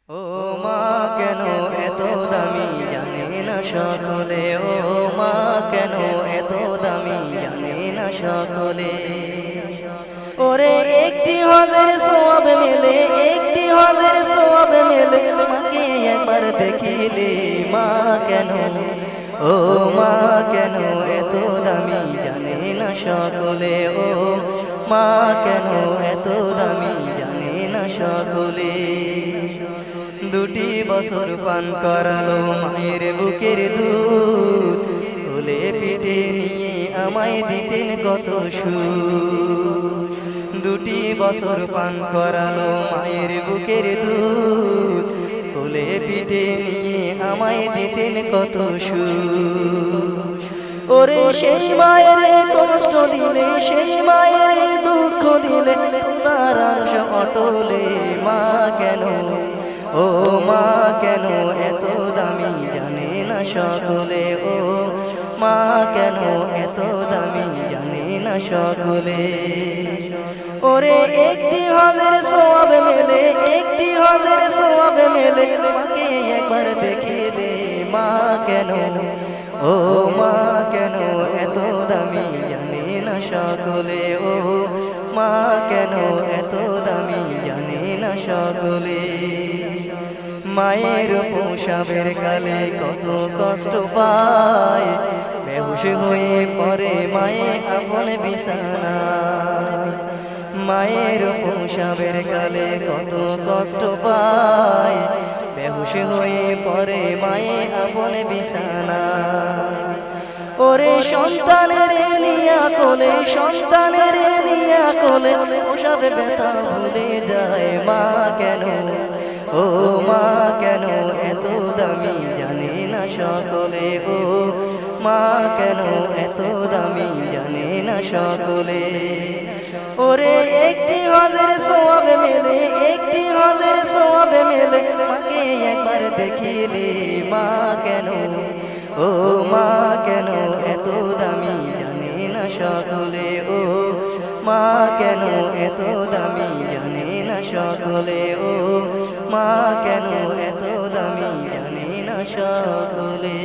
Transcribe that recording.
ও মা কেন এত দামি জানে না সকলে, ও মা কেন এত দামি জানে না সকলে। ওরে একটি হজের সওয়াব মেলে, একটি হজের সওয়াব মেলে, মাকে একবার দেখিলে। মা কেন, ও মা কেন এত দামি জানে না সকলে, ও মা কেন এত দামি জানে না সকলে। দুটি বছর পান করালো মায়ের বুকের দুধ, কোলে পিঠে নিয়ে আমায় দিতেন কত সুখ। দুটি বছর পান করালো মায়ের বুকের দুধ, কোলে পিঠে নিয়ে আমায় দিতেন কত সুখ। ওরে সেই মায়ের কষ্ট দিলে, সেই মায়ের দুঃখ দিলে, খোদার আরশ অটলে। মা কেন, ও মা কেন এত দামি জানে না সকলে, ও মা কেন এত দামি জানে না সকলে। ওরে একটি হজের সওয়াব মেলে, একটি হজের সওয়াব মেলে, মাকে একবার দেখিলে। মা কেন, ও মা কেন এত দামি জানে না সকলে, ও মা কেন এত দামি জানে না সকলে। মায়ের প্রসবের কালে কত কষ্ট পায়, বেহুশ হয়ে পড়ে মায়ে আপন বিছানা। মায়ের প্রসবের কালে কত কষ্ট পায়, বেহুশ হয়ে পড়ে মায়ে আপন বিছানা। ওরে সন্তানের নিয়া কোলে, সন্তানের নিয়া কোলে, প্রসব ব্যথা ভুলে যায়। মা কেন, ও মা কেন এত দামি জানে না সকলে, ও মা কেন এত দামি জানে না সকলে। ওরে একটি হজের সওয়াব মেলে, একটি হজের সওয়াব মেলে, মাকে একবার দেখিলে। মা কেন, ও মা কেন এত দামি জানে না সকলে, ও মা কেন এত দামি জানে না সকলে, ও মা কেন এত দামি জানে না সকলে।